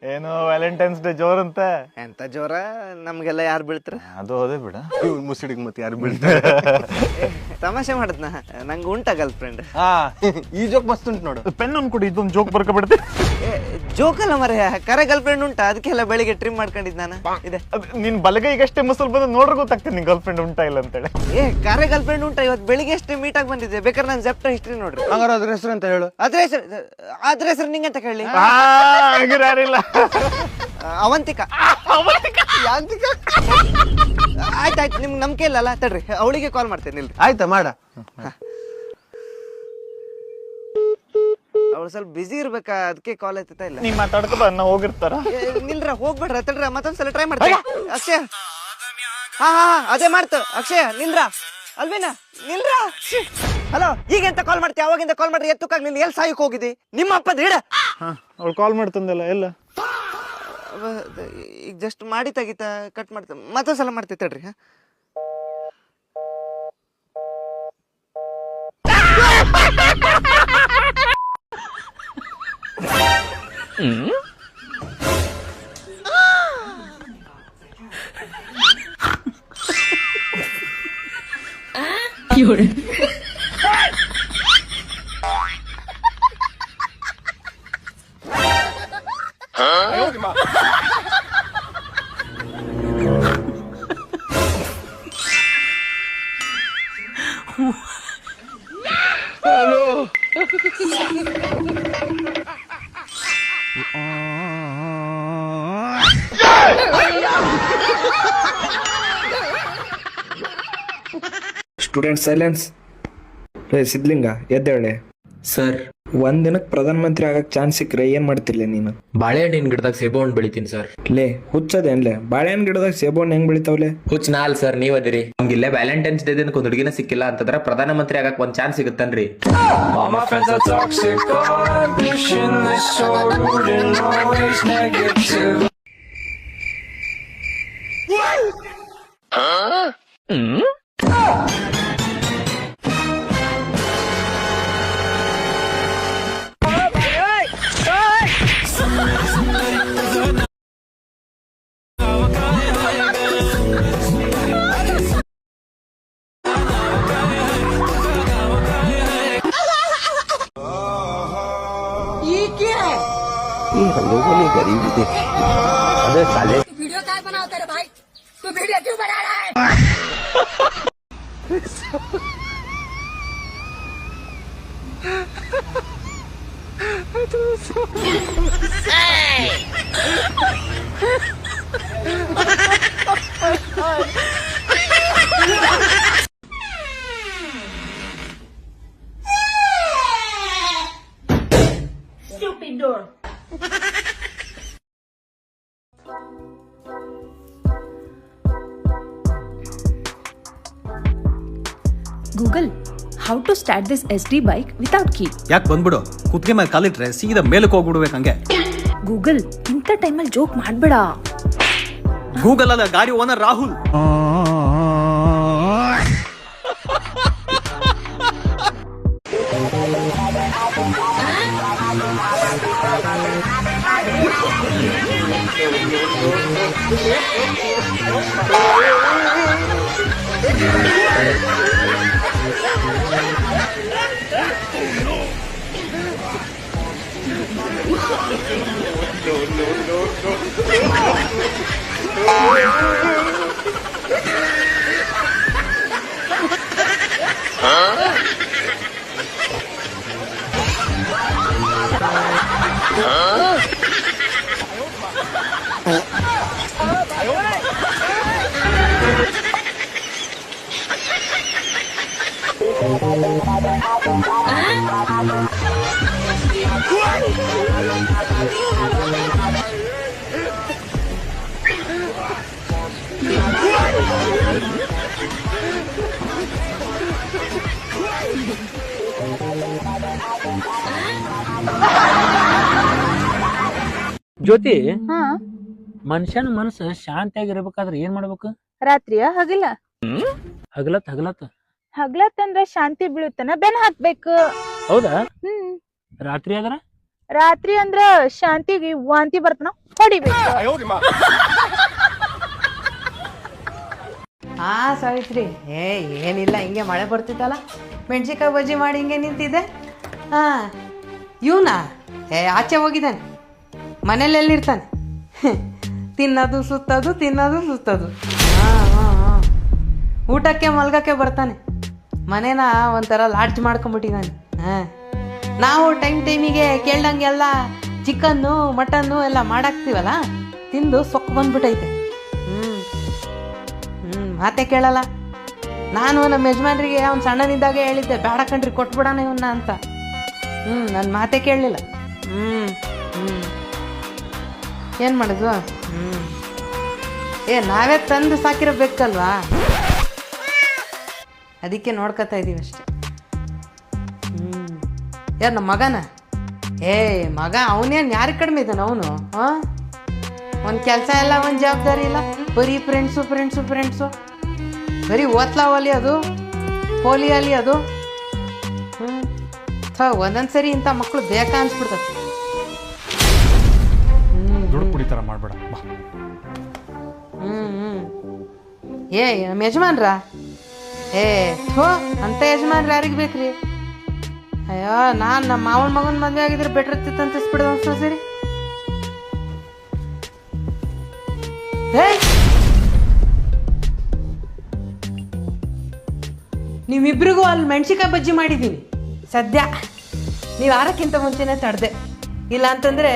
ಏನು Valentine's day ಜೋರಂತೆ? ಎಂತ ಜೋರ, ನಮ್ಗೆಲ್ಲ ಯಾರು ಬೀಳ್ತಾರ? ಅದು ಅದೇ ಬಿಡ, ಮುಸುಡಿಗೆ ಮತ್ತೆ ಯಾರು ಬೀಳ್ತಾರೆ? ತಮಾಷೆ ಮಾಡದ್ನ, ನಂಗೆ ಉಂಟ ಗರ್ಲ್ ಫ್ರೆಂಡ್. ಈ ಜೋಕ್ ಮಸ್ತ್ ಉಂಟು ನೋಡು. ಪೆನ್ ಅನ್ಕೊಡಿ, ಇದೊಂದು ಜೋಕ್ ಬರ್ಕೊಬಿಡುತ್ತೆ. ಜೋಕಲ್ಲ ಮರ, ಕರೆ ಗರ್ಲ್ ಫ್ರೆಂಡ್ ಉಂಟಾ? ಅದಕ್ಕೆಲ್ಲ ಬೆಳಿಗ್ಗೆ ಟ್ರಿಮ್ ಮಾಡ್ಕೊಂಡಿದ್ ನಾನು. ಇದೆ ನಿನ್ ಬಲಗೈಗಷ್ಟೇ ಮುಸಲ್ ಬಂದು ನೋಡ್ರ ಗೊತ್ತಾಗ್ತದೆ ನಿನ್ ಗರ್ಲ್ ಫ್ರೆಂಡ್ ಉಂಟಾ ಇಲ್ಲ ಅಂತೇಳಿ. ಕರೆ ಗರ್ಲ್ ಫ್ರೆಂಡ್ ಉಂಟಾ? ಇವತ್ತು ಬೆಳಿಗ್ಗೆ ಅಷ್ಟೇ ಮೀಟ್ ಆಗಿ ಬಂದಿದ್ದೆ. ಬೇಕಾದ್ರೆ ನಾನು ಜೆಪ್ಟರ್ ಹಿಸ್ಟ್ರಿ ನೋಡ್ರಿ. ಹಂಗಾರ ಅದ್ರ ಹೆಸರು ಅಂತ ಹೇಳು. ಅದ್ರ ಹೆಸರು ನಿಂಗಂತ ಕೇಳಿ. ಯಾರಿಲ್ಲ. ಅವಂತಿಕಾ. ಆಯ್ತಾಯ್ತು, ನಿಮ್ಗೆ ನಂಬಿಕೆ ಇಲ್ಲಲ್ಲ, ತಡ್ರಿ ಅವಳಿಗೆ ಕಾಲ್ ಮಾಡ್ತೇನೆ. ಇಲ್ರಿ ಆಯ್ತಾ, ಮಾಡ. ಅವಳು ಸ್ವಲ್ಪ ಬಿಸಿ ಇರ್ಬೇಕಾ, ಅದಕ್ಕೆ ಕಾಲ್ ಆಯ್ತಾ ಇಲ್ಲ. ನೀವ್ ಮಾತಾಡ್ಕೊ ಅನ್ನ ಹೋಗಿರ್ತಾರ. ನಿಲ್ರ, ಹೋಗ್ಬೇಡ್ರ, ತಡ್ರ ಮತ್ತೊಂದ್ಸಲ ಟ್ರೈ ಮಾಡ್ತೀನಿ. ಅಕ್ಷಯ, ಹಾ ಅದೇ ಮಾಡ್ತು. ಅಕ್ಷಯ ನಿಲ್ರ, ಅಲ್ವೇನಾ ನಿಲ್ರ. ಹಲೋ, ಈಗೆಂತ ಕಾಲ್ ಮಾಡ್ತೀಯ? ಅವಾಗಿಂದ ಕಾಲ್ ಮಾಡ್ರಿ, ಎತ್ತುಕಾಗ ನೀನ್ ಎಲ್ಲಿ ಸಾಯಕ್ ಹೋಗಿದ್ದಿ? ನಿಮ್ಮ ಅಪ್ಪದ ಹಿಡ. ಅವ್ಳು ಕಾಲ್ ಮಾಡ್ತಂದಲ್ಲ ಎಲ್ಲ. ಈಗ ಜಸ್ಟ್ ಮಾಡಿ ತೆಗಿತಾ ಕಟ್ ಮಾಡ್ತ, ಮತ್ತೊಂದ್ಸಲ ಮಾಡ್ತೀವಿ ತಡ್ರಿ. Student silence. ರೇ ಸಿದ್ಲಿಂಗ, ಎದ್ದೇಳೆ. ಸರ್, ಒಂದ್ ದಿನಕ್ಕೆ ಪ್ರಧಾನ ಮಂತ್ರಿ ಆಗಕ್ ಚಾನ್ಸ್ ಸಿಕ್ಕರೆ ಏನ್ ಮಾಡ್ತಿರ್ಲೆ ನೀನು? ಬಾಳೆಹಣ್ಣಿನ ಗಿಡದಾಗ ಸೇಬು ಹಣ್ಣು ಬೆಳಿತೀನಿ ಸರ್. ಲೇ ಹುಚ್ಚದೇನ್ಲೆ, ಬಾಳೆಹಣ್ಣು ಗಿಡದಾಗ ಸೇಬು ಹಣ್ಣು ಹೆಂಗ್ ಬೆಳಿತಾವ್ಲೆ? ಹುಚ್ಚ ನಾಲ್ ಸರ್, ನೀವ್ ಅದಿರಿ. ನಮ್ಗಿಲ್ಲೇ ವ್ಯಾಲೆಂಟೈನ್ಸ್ ಡೇ ದಿನಕ್ಕೆ ಒಂದು ಹುಡುಗಿನ ಸಿಕ್ಕಿಲ್ಲ ಅಂತಂದ್ರ ಪ್ರಧಾನ ಮಂತ್ರಿ ಆಗಕ್ ಒಂದ್ ಚಾನ್ಸ್ ಸಿಗುತ್ತನ್ರಿ. वीडियो क्या बनाते रे भाई? तू वीडियो क्यों बना रहा है? Stupid door. Google, how to start this SD bike without key? ಯಾಕೆ ಬಂದ್ಬಿಡು, ಕುತ್ತಿಗೆ ಮೇಲೆ ಕಾಲಿಟ್ರೆ ಸೀದಾ ಮೇಲಕ್ಕೆ ಹೋಗ್ಬಿಡ್ಬೇಕು ಹಂಗೆ. Google, ಇಂಥ ಟೈಮಲ್ಲಿ ಜೋಕ್ ಮಾಡ್ಬೇಡ. ಗೂಗಲ್ ಅಲ್ಲ, ಗಾಡಿ ಓನರ್ ರಾಹುಲ್. ಜ್ಯೋತಿ, ಮನುಷ್ಯನ ಮನಸ್ಸು ಶಾಂತಿಯಾಗಿರ್ಬೇಕಾದ್ರೆ ಏನ್ ಮಾಡ್ಬೇಕು? ರಾತ್ರಿಯ ಹಗಲ? ಹಗಲತ್ ಹಗಲತ್ ಹಗಲತ್ ಅಂದ್ರ ಶಾಂತಿ ಬೀಳುತ್ತನ ಬೆನ್ ಹಾಕ್ಬೇಕು. ಹೌದಾ? ರಾತ್ರಿ ಆದ್ರ? ರಾತ್ರಿ ಅಂದ್ರ ಶಾಂತಿಗೆ ವಾಂತಿ ಬರ್ತನ. ಹೊಡಿಬೇಕು. ಹಾ ಸಾವಿತ್ರಿ, ಏನಿಲ್ಲ, ಹಿಂಗೆ ಮಳೆ ಬರ್ತಿತ್ತಲ್ಲ, ಮೆಣಸಿನ್ಕಾಯಿ ಬಜ್ಜಿ ಮಾಡಿ ಹಿಂಗೆ ನಿಂತಿದ್ದೆ. ಹಾ, ಇವನಾ ಆಚೆ ಹೋಗಿದ್ದಾನೆ, ಮನೇಲಿ ಎಲ್ಲಿರ್ತಾನೆ, ತಿನ್ನೋದು ಸುತ್ತೋದು ತಿನ್ನೋದು ಸುತ್ತೋದು. ಹಾಂ ಹಾಂ ಹಾಂ, ಊಟಕ್ಕೆ ಮಲ್ಗಕ್ಕೆ ಬರ್ತಾನೆ, ಮನೇನ ಒಂಥರ ಲಾಡ್ಜ್ ಮಾಡ್ಕೊಂಬಿಟ್ಟಿದ್ದಾನೆ. ಹಾಂ, ನಾವು ಟೈಮಿಗೆ ಕೇಳ್ದಂಗೆಲ್ಲ ಚಿಕನ್ನು ಮಟನ್ನು ಎಲ್ಲ ಮಾಡಾಕ್ತೀವಲ್ಲ, ತಿಂದು ಸೊಕ್ಕು ಬಂದ್ಬಿಟ್ಟೈತೆ. ಮಾತೆ ಕೇಳಲ್ಲ. ನಾನು ನಮ್ಮ ಯಜಮಾನ್ರಿಗೆ ಅವ್ನು ಸಣ್ಣನಿದ್ದಾಗ ಹೇಳಿದ್ದೆ, ಬೇಡ ಕಣ್ರಿ ಕೊಟ್ಬಿಡೋಣ ಇವನ್ನ ಅಂತ. ನನ್ನ ಮಾತೆ ಕೇಳಲಿಲ್ಲ. ಏನು ಮಾಡೋದು? ನಾವೇ ತಂದು ಸಾಕಿರಬೇಕಲ್ವಾ, ಅದಕ್ಕೆ ನೋಡ್ಕೊತಾ ಇದ್ದೀವಿ ಅಷ್ಟೆ. ಯಾರು ನಮ್ಮ ಮಗನ? ಮಗ ಅವನೇನು ಯಾರಿಗೆ ಕಡಿಮೆ ಇದ್ದಾನೆ ಅವನು? ಒಂದು ಕೆಲಸ ಇಲ್ಲ, ಒಂದು ಜವಾಬ್ದಾರಿ ಇಲ್ಲ, ಬರೀ ಫ್ರೆಂಡ್ಸು ಫ್ರೆಂಡ್ಸು ಫ್ರೆಂಡ್ಸು, ಬರೀ ಓದ್ಲಾವಲ್ಲಿ ಅದು, ಪೋಲಿಯಲ್ಲಿ ಅದು. ಒಂದೊಂದ್ಸರಿ ಇಂಥ ಮಕ್ಕಳು ಬೇಕಾ ಅನ್ಸ್ಬಿಡ್ತದೆ. ದುಡ್ಡು ಕುಡಿತಾರ ಮಾಡ್ಬೇಡ. ನಮ್ಮ ಯಜಮಾನ್ರ? ಅಂತ ಯಜಮಾನ್ರ ಯಾರಿಗೆ ಬೇಕ್ರಿ? ಅಯ್ಯೋ, ನಾನು ನಮ್ಮ ಮಾವನ ಮಗನ ಮದುವೆ ಆಗಿದ್ರೆ ಬೆಟ್ರ್ ಇರ್ತಿತ್ತು ಅಂತಿಸ್ಬಿಡ್ದು ಅನ್ಸೋ ಸರಿ. ನೀವಿಬ್ರಿಗೂ ಅಲ್ಲಿ ಮೆಣಸಿನ್ಕಾಯಿ ಬಜ್ಜಿ ಮಾಡಿದ್ದೀನಿ ಸದ್ಯ. ನೀವು ಆರಕ್ಕಿಂತ ಮುಂಚೆನೇ ತಡೆದೆ, ಇಲ್ಲ ಅಂತಂದ್ರೆ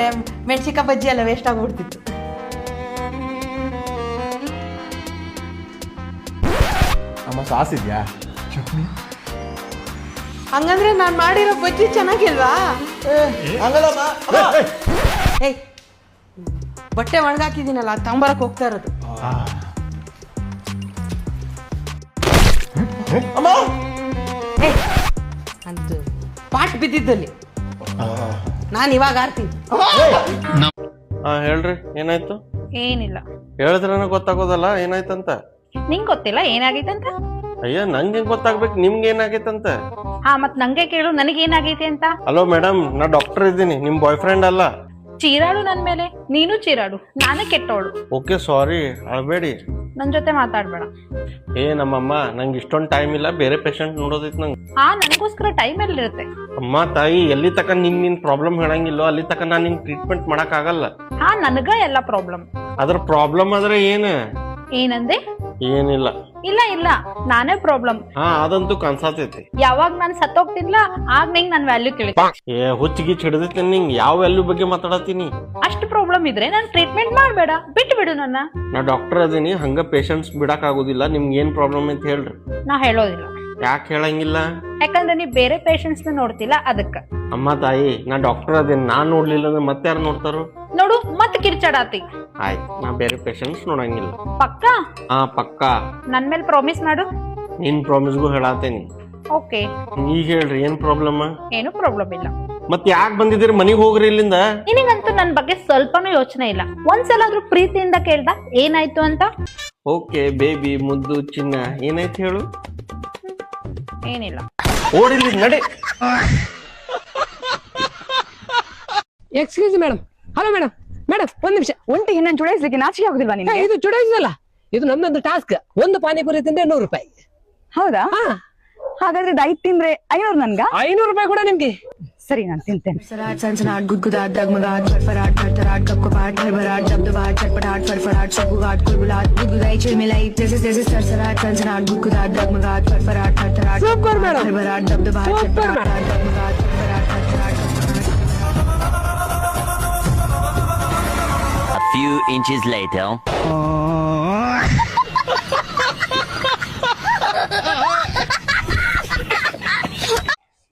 ಮೆಣಸಿನ್ಕಾಯಿ ಬಜ್ಜಿ ಎಲ್ಲ ವೇಸ್ಟ್ ಆಗ್ಬಿಡ್ತಿತ್ತು. ಅಮ್ಮ ಸಾಸ್ ಇದೆಯಾ? ಹಂಗಂದ್ರೆ ನಾನು ಮಾಡಿರೋ ಬಜ್ಜಿ ಚೆನ್ನಾಗಿಲ್ವಾ? ಏಯ್, ಬಟ್ಟೆ ಒಣಗಾಕಿದ್ದೀನಲ್ಲ, ತಂಬರಕ್ಕೆ ಹೋಗ್ತಾ ಇರೋದು. ಅಂತ ಪಾಟ್ ಬಿದ್ದಿದ್ದಲ್ಲಿ ನಾನು ಇವಾಗ ಆಡ್ತೀನಿ. ಹೇಳ್ರಿ, ಏನಾಯ್ತು? ಏನಿಲ್ಲ, ಹೇಳಿದ್ರನ ಗೊತ್ತಾಗೋದಲ್ಲ ಏನಾಯ್ತಂತ. ನಿಂಗ್ ಗೊತ್ತಿಲ್ಲ ಏನಾಗೈತಂತ? ಅಯ್ಯ, ನಂಗೆ ಗೊತ್ತಾಗ್ಬೇಕು ನಿಮ್ಗೆ ಏನಾಗೈತಂತ. ಹಾ, ಮತ್ ನಂಗೆ ಕೇಳು ನನಗೇನಾಗೈತೆ ಅಂತ. ಹಲೋ ಮೇಡಮ್, ನಾ ಡಾಕ್ಟರ್ ಇದ್ದೀನಿ, ನಿಮ್ ಬಾಯ್ ಫ್ರೆಂಡ್ ಅಲ್ಲ. ಚೀರಾಡು ನನ್ ಮೇಲೆ, ನೀನು ಚೀರಾಡು, ನಾನೇ ಕೆಟ್ಟವಳು. ಓಕೆ, ಸಾರಿ, ಅಳ್ಬೇಡಿ. ನನ್ ಜೊತೆ ಮಾತಾಡ್ಬೇಡ. ನಮ್ಮಮ್ಮ, ನಂಗೆ ಇಷ್ಟೊಂದು ಟೈಮ್ ಇಲ್ಲ, ಬೇರೆ ಪೇಷಂಟ್ ನೋಡೋದೈತ್ ನಂಗೆ. ಹಾ, ನನಗೋಸ್ಕರ ಟೈಮ್ ಎಲ್ಲಿರುತ್ತೆ? ಅಮ್ಮ ತಾಯಿ, ಎಲ್ಲಿ ತಕ ನಿನ್ ಪ್ರಾಬ್ಲಮ್ ಹೇಳಂಗಿಲ್ಲೋ ಅಲ್ಲಿ ತಕ ನಾನು ನಿಂಗೆ ಟ್ರೀಟ್ಮೆಂಟ್ ಮಾಡಕ್ ಆಗಲ್ಲ. ಹಾ, ನನಗ ಎಲ್ಲ ಪ್ರಾಬ್ಲಮ್. ಅದ್ರ ಪ್ರಾಬ್ಲಮ್ ಆದ್ರೆ ಏನಂದೆ? ಏನಿಲ್ಲ. ಇಲ್ಲ ಇಲ್ಲ, ನಾನೇ ಪ್ರಾಬ್ಲಮ್. ಹಾ, ಅದಂತೂ ಕನ್ಸಾತೈತಿ. ಯಾವಾಗ ನಾನ್ ಸತ್ತೋಗ್ತಿನ್ಲ, ಆಗ ನಿಂಗ್ ನನ್ ವ್ಯಾಲ್ಯೂ ಕೇಳಿ. ಹುಚ್ಚಿಗಿಚ್ ಹಿಡಿದೈತಿ ನಿಂಗೆ. ಯಾವ ವ್ಯಾಲ್ಯೂ ಬಗ್ಗೆ ಮಾತಾಡತೀನಿ? ಅಷ್ಟು ಪ್ರಾಬ್ಲಮ್ ಇದ್ರೆ ನಾನ್ ಟ್ರೀಟ್ಮೆಂಟ್ ಮಾಡ್ಬೇಡ, ಬಿಟ್ಟು ಬಿಡು ನನ್ನ. ನಾ ಡಾಕ್ಟರ್ ಅದೀನಿ, ಹಂಗ ಪೇಷಂಟ್ಸ್ ಬಿಡಕ್ ಆಗುದಿಲ್ಲ. ನಿಮ್ಗೆ ಏನ್ ಪ್ರಾಬ್ಲಮ್ ಅಂತ ಹೇಳ್ರಿ. ನಾ ಹೇಳೋದಿಲ್ಲ. ಯಾಕೆ ಹೇಳಂಗಿಲ್ಲ? ಯಾಕಂದ್ರೆ ನೀ ಬೇರೆ ಪೇಷಂಟ್ಸ್ ನೋಡ್ತಿಲ್ಲ, ಅದಕ್ಕ. ಅಮ್ಮ ತಾಯಿ, ನಾ ಡಾಕ್ಟರ್ ಅದೇನಿ, ನಾನ್ ನೋಡ್ಲಿಲ್ಲ ಅಂದ್ರೆ ಮತ್ತೆ ಯಾರು ನೋಡ್ತಾರೋ? ನೋಡು, ಮತ್ ಕಿರ್ಚಾಡಾತಿ. ಆಯ್ತು, ನಾ ಬೇರೆ ಪೇಷಂಟ್ಸ್ ನೋಡಂಗಿಲ್ಲ. ಪಕ್ಕ? ಹಾ, ಪಕ್ಕಾ. ನನ್ ಮೇಲೆ ಪ್ರಾಮಿಸ್ ಮಾಡು. ನಿನ್ ಪ್ರಾಮಿಸ್ಗೂ ಹೇಳಾತೇನಿ. ಓಕೆ, ಈಗ ಹೇಳ್ರಿ, ಏನ್ ಪ್ರಾಬ್ಲಮ್? ಏನು ಪ್ರಾಬ್ಲಮ್ ಇಲ್ಲ. ಮತ್ ಯಾಕೆ ಬಂದಿದ್ದೀರಿ? ಮನಿಗ್ ಹೋಗ್ರಿ ಇಲ್ಲಿಂದ. ನಿನಗಂತೂ ನನ್ ಬಗ್ಗೆ ಸ್ವಲ್ಪನೂ ಯೋಚನೆ ಇಲ್ಲ. ಒಂದ್ಸಲಾದ್ರೂ ಪ್ರೀತಿಯಿಂದ ಕೇಳ್ದ ಏನಾಯ್ತು ಅಂತ? ಓಕೆ ಬೇಬಿ, ಮುದ್ದು ಚಿನ್ನ, ಏನಾಯ್ತು ಹೇಳು? ಏನಿಲ್ಲ. ಓಡಿಲಿ, ನಡೆ. Excuse madam. Hello madam. Madam, ಒಂದ್ ನಿಮಿಷ. ಒಂಟಿಗೆ ನಾನು ಚುಡಾಯಿಸ್ಲಿಕ್ಕೆ ನಾಚಿಕೆ ಆಗುದಿಲ್ವಾ ನಿನ್ಗೆ? ಇದು ಚುಡಾಯಿಸಲ್ಲ, ಇದು ನಮ್ದೊಂದು ಟಾಸ್ಕ್. ಒಂದು ಪಾನಿಪುರಿ ತಿಂದ್ರೆ 100 ರೂಪಾಯಿ. ಹೌದಾ? ಹಾಗಾದ್ರೆ ದಯಟ್ ತಿಂದ್ರೆ 500 ನನ್ಗ? 500 ರೂಪಾಯಿ ಕೂಡ ನಿಮ್ಗೆ. ಸರಿ, ನಾನು ತಿಂತೇನೆ. सनसनाट गुदगुदाट डगमगाट फरफराट थरथराट कपकपाट भरभराट दबदबाट चटपटाट फरफराट चकुगाट कुलबुलाट गुदगुदाई चिलमिलाई जैसे जैसे सरसराट सनसनाट गुदगुदाट डगमगाट फरफराट थरथराट भरभराट दबदबाट चटपटाट डगमगाट फरफराट थरथराट. A few inches later.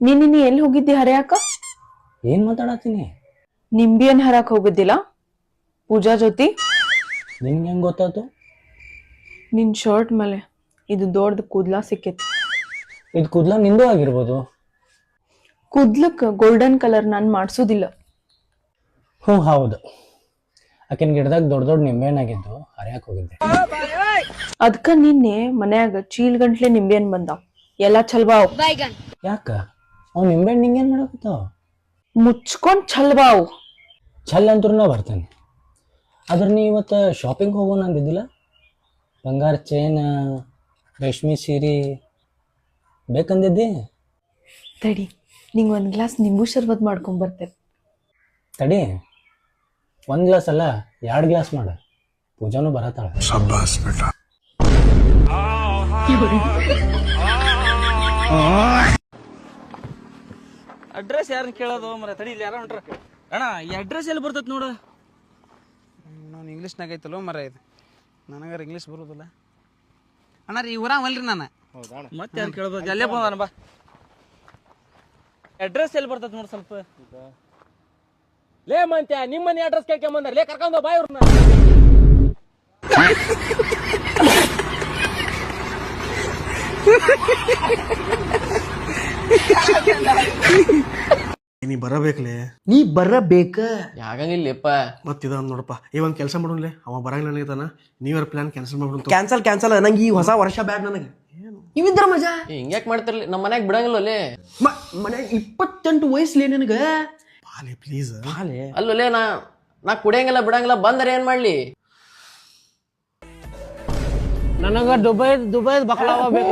ನೀನು ಎಲ್ಲಿ ಹೋಗಿದ್ದಿ ಹರಿಯಾಕ? ಏನ್ ಮಾತಾಡತ್ತೀನಿ? ನಿಂಬಿಯನ್ ಹರಕ್ ಹೋಗಿದ್ದಿಲ್ಲ ಪೂಜಾ ಜೊತೆ? ನಿನ್ಗೆ ಹೆಂಗ್ ಗೊತ್ತಾಯ್ತು? ನಿನ್ ಶರ್ಟ್ ಮೇಲೆ ಇದು ದೊಡ್ಡ ಕೂದ್ಲಾ ಸಿಕ್ಕಿತ್ತು. ಇದು ಕೂದ್ಲ ನಿಂದು ಆಗಿರ್ಬೋದು. ಕೂದ್ಲಕ್ ಗೋಲ್ಡನ್ ಕಲರ್ ನಾನ್ ಮಾಡ್ಸೋದಿಲ್ಲ. ಹೌದು, ಆಕಿನ ಗಿಡದಾಗ ದೊಡ್ಡ ದೊಡ್ಡ ನಿಂಬೆಹಣ್ಣಾಗಿದ್ದು ಹರಿಯಾಕ್ ಹೋಗಿದ್ದೆ. ಅದ್ಕ ನಿನ್ನೆ ಮನ್ಯಾಗ ಚೀಲ್ ಗಂಟ್ಲೆ ನಿಂಬೆಹಣ್ಣು ಬಂದಾವ್, ಎಲ್ಲಾ ಚಲ್ವಾವ್. ಯಾಕ? ಅವ್ ನಿಂಬೆಹಣ್ಣು ನಿಂಗೇನ್ ಮಾಡಕತ್ತಾವ? ಮುಚ್ಕೊಂಡ್ ಚಲ್ವಾವ್. ಛಲ್ ಅಂತೂ ನಾ ಬರ್ತೇನೆ, ಆದ್ರೆ ನೀ ಇವತ್ತು ಶಾಪಿಂಗ್ ಹೋಗೋಣ ಅಂದಿದ್ದಿಲ್ಲ? ಬಂಗಾರ ಚೈನ್, ರೇಷ್ಮೆ ಸೀರೆ ಬೇಕಂದಿದ್ದಿ. ತಡಿ, ನಿಂಗೆ ಒಂದು ಗ್ಲಾಸ್ ನಿಂಬು ಶರ್ಬತ್ ಮಾಡ್ಕೊಂಬರ್ತೇನೆ. ತಡಿ, 1 ಗ್ಲಾಸ್ ಅಲ್ಲ 2 ಗ್ಲಾಸ್ ಮಾಡ, ಪೂಜಾನು ಬರತ್ತಾಳ. ಅಡ್ರೆಸ್ ಯಾರನ್ನ ಕೇಳೋದು ಮರ? ತಡಿ, ಇಲ್ಲಿ ಯಾರ ಹೊಂಟ್ರ? ಅಣ್ಣ, ಈ ಅಡ್ರೆಸ್ ಎಲ್ಲಿ ಬರ್ತೈತೆ ನೋಡು. ನಾನು ಇಂಗ್ಲೀಷ್ನಾಗ ಐತಲ್ಲೋ ಮರ ಇದು, ನನಗಾರ ಇಂಗ್ಲೀಷ್ ಬರೋದಿಲ್ಲ. ಅಣ್ಣ ರೀ ಊರಾವಲ್ರಿ ನಾನು. ಮತ್ತೆ ಯಾರು ಕೇಳ್ಬೋದು? ಅಲ್ಲೇ ಬಂದಾನ ಬಾ. ಅಡ್ರೆಸ್ ಎಲ್ಲಿ ಬರ್ತೈತೆ ನೋಡಿ ಸ್ವಲ್ಪ. ಲೇ ಮಂತ್ಯ, ನಿಮ್ಮ ಮನೆ ಅಡ್ರೆಸ್ ಕೇಳ್ಕೊಂಬಂದಾರ. ಲೇ ಕರ್ಕೊಂಡ್ ಬಾ ಇವ್ರನ್ನ. ನೀ ಬರಬೇಕಲೇ. ನೀ ಬರಬೇಕ. ಯಾಕಂಗಿಲ್ಲಪ್ಪ. ಮತ್ತಿದ ನೋಡಪ್ಪ, ಈ ಒಂದು ಕೆಲಸ ಮಾಡೋನ್ಲೆ, ಅವ ಬರಂಗಿಲ್ಲ ನನಗತಾನ. ನೀವ್ಯಾರ ಪ್ಲಾನ್ ಕ್ಯಾನ್ಸಲ್ ಮಾಡ್ಬಿಡು. ಕ್ಯಾನ್ಸಲ್ ನಂಗೆ ಈ ಹೊಸ ವರ್ಷ ಬ್ಯಾಡ್ ನನಗೆ. ಇವಿದ್ರ ಮಜಾ. ಹಿಂಗ್ಯಾಕ್ ಮಾಡ್ತಿರ್ಲಿ, ನಮ್ಮ ಮನ್ಯಾಗ ಬಿಡಂಗಿಲ್ಲೇ. ಮನ್ಯಾಗ 28 ವಯಸ್ಸಲ್ಲಿ ನಿನಗ. ಬಾಲೆ ಪ್ಲೀಸ್. ಅಲ್ಲೇ ನಾ ಕುಡಿಯಂಗಿಲ್ಲ ಬಿಡಂಗಿಲ್ಲ, ಬಂದರೆ ಏನ್ ಮಾಡ್ಲಿ? ನನಗ ದುಬೈ ಬಕ್ಲಾವ ಬೇಕು.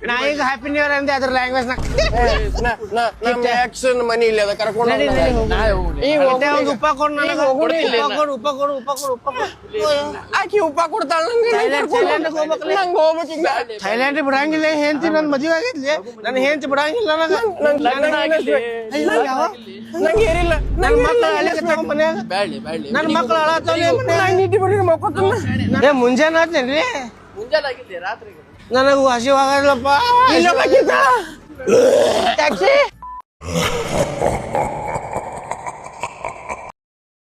ನಾ ಈಗ ಹ್ಯಾಪಿ ನ್ಯೂ ಇಯರ್ ಅಂದೆ, ಅದ್ರ ಲ್ಯಾಂಗ್ವೇಜ್ ಉಪ್ಪ ಕೊಡ್ತಾಳ. ಥೈಲ್ಯಾಂಡ್ ಬಿಡಂಗಿಲ್ಲ ಹೆಂಡತಿ. ನನ್ ಮದುವೆ ಆಗೈತ್ಲಿ, ನನ್ ಹೆಂಡತಿ ಬಿಡಂಗಿಲ್ಲ. ನನ್ ಮಕ್ಳು ಅಳಿಕತ್ತಾವ ಮನ್ಯಾಗ. ನನ್ ಮಕ್ಳು ಅಳತ್ತವ್ರಿ. ಮುಂಜಾನೆ ಆತೇನ್ರಿ? ನನಗೂ ಹಸಿವಾಗಲ್ಲಪ್ಪ. ಟ್ಯಾಕ್ಸಿ